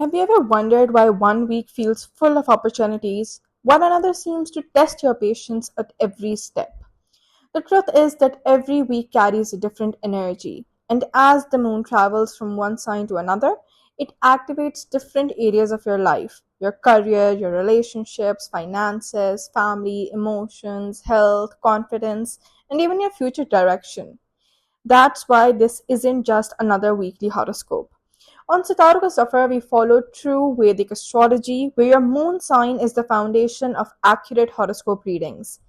Have you ever wondered why one week feels full of opportunities while another seems to test your patience at every step? The truth is that every week carries a different energy, and as the moon travels from one sign to another, it activates different areas of your life: your career, your relationships, finances, family, emotions, health, confidence, and even your future direction. That's why this isn't just another weekly horoscope. On Sitarka Safar, we follow true Vedic astrology, where your moon sign is the foundation of accurate horoscope readings.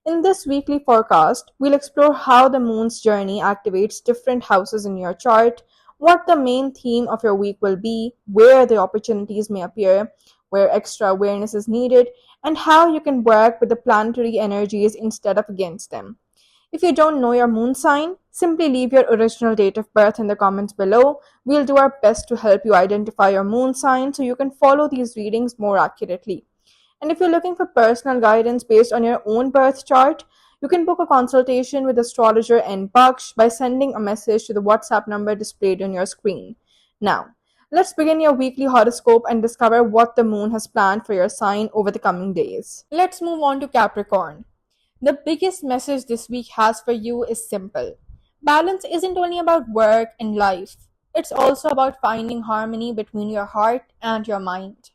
In this weekly forecast, we'll explore how the moon's journey activates different houses in your chart, what the main theme of your week will be, where the opportunities may appear, where extra awareness is needed, and how you can work with the planetary energies instead of against them. If you don't know your moon sign, simply leave your original date of birth in the comments below. We'll do our best to help you identify your moon sign so you can follow these readings more accurately. And if you're looking for personal guidance based on your own birth chart, you can book a consultation with astrologer N. Baksh by sending a message to the WhatsApp number displayed on your screen. Now, let's begin your weekly horoscope and discover what the moon has planned for your sign over the coming days. Let's move on to Capricorn. The biggest message this week has for you is simple. Balance isn't only about work and life, it's also about finding harmony between your heart and your mind.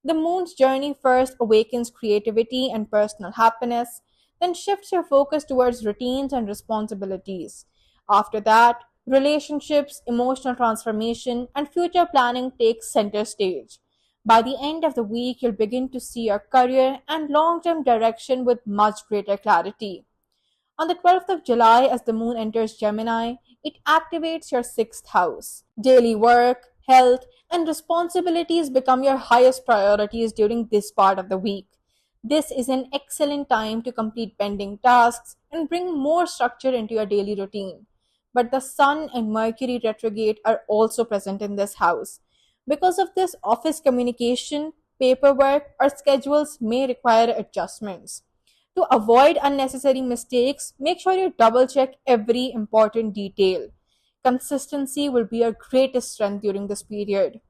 The moon's journey first awakens creativity and personal happiness, then shifts your focus towards routines and responsibilities. After that, relationships, emotional transformation, and future planning take center stage. By the end of the week, you'll begin to see your career and long term direction with much greater clarity. On the 12th of July, as the moon enters Gemini, it activates your sixth house. Daily work, health, and responsibilities become your highest priorities during this part of the week. This is an excellent time to complete pending tasks and bring more structure into your daily routine. But the Sun and Mercury retrograde are also present in this house. Because of this, office communication, paperwork, or schedules may require adjustments. To avoid unnecessary mistakes, make sure you double check every important detail. Consistency will be your greatest strength during this period.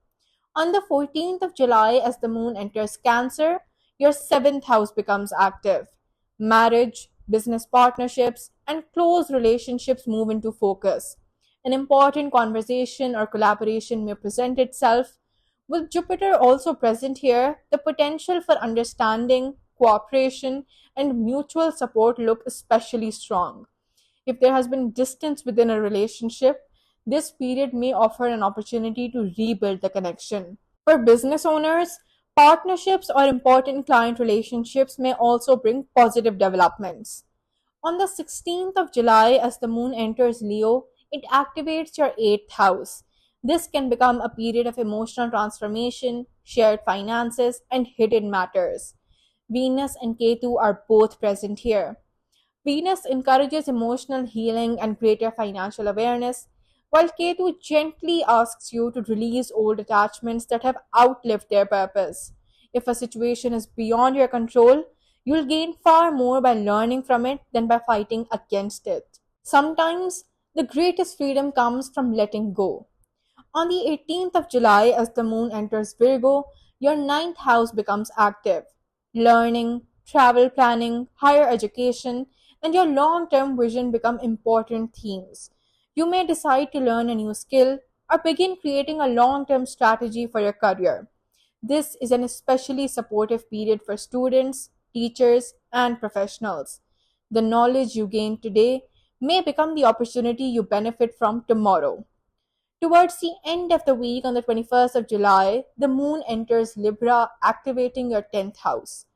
On the 14th of July, as the moon enters Cancer, your seventh house becomes active. Marriage, business partnerships, and close relationships move into focus. An important conversation or collaboration may present itself. With Jupiter also present here, the potential for understanding, cooperation, and mutual support look especially strong. If there has been distance within a relationship, this period may offer an opportunity to rebuild the connection. For business owners, partnerships or important client relationships may also bring positive developments. On the 16th of July, as the moon enters Leo, it activates your eighth house. This can become a period of emotional transformation, shared finances, and hidden matters. Venus and Ketu are both present here. Venus encourages emotional healing and greater financial awareness, while Ketu gently asks you to release old attachments that have outlived their purpose. If a situation is beyond your control, you'll gain far more by learning from it than by fighting against it. Sometimes, the greatest freedom comes from letting go. On the 18th of July, as the moon enters Virgo, your ninth house becomes active. Learning, travel planning, higher education, and your long term vision become important themes. You may decide to learn a new skill or begin creating a long term strategy for your career. This is an especially supportive period for students, teachers, and professionals. The knowledge you gain today may become the opportunity you benefit from tomorrow. Towards the end of the week, on the 21st of July, the moon enters Libra, activating your 10th house.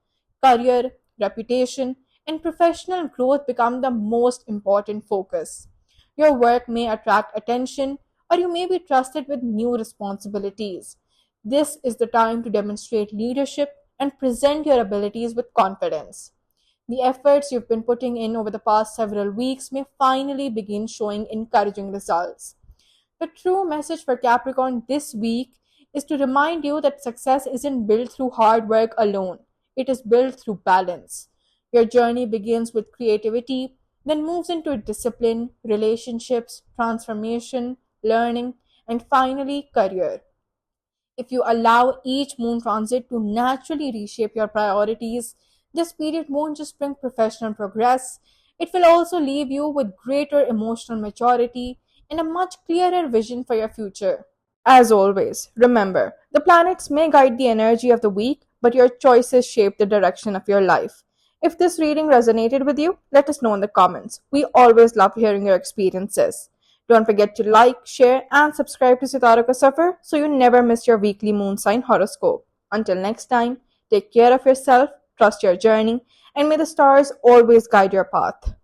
Career, reputation, and professional growth become the most important focus. Your work may attract attention, or you may be trusted with new responsibilities. This is the time to demonstrate leadership and present your abilities with confidence. The efforts you've been putting in over the past several weeks may finally begin showing encouraging results. The true message for Capricorn this week is to remind you that success isn't built through hard work alone, it is built through balance. Your journey begins with creativity, then moves into discipline, relationships, transformation, learning, and finally career. If you allow each moon transit to naturally reshape your priorities, this period won't just bring professional progress, it will also leave you with greater emotional maturity and a much clearer vision for your future. As always, remember the planets may guide the energy of the week, but your choices shape the direction of your life. If this reading resonated with you, let us know in the comments. We always love hearing your experiences. Don't forget to like, share, and subscribe to Sitara Ka Safar so you never miss your weekly moon sign horoscope. Until next time, take care of yourself, trust your journey, and may the stars always guide your path.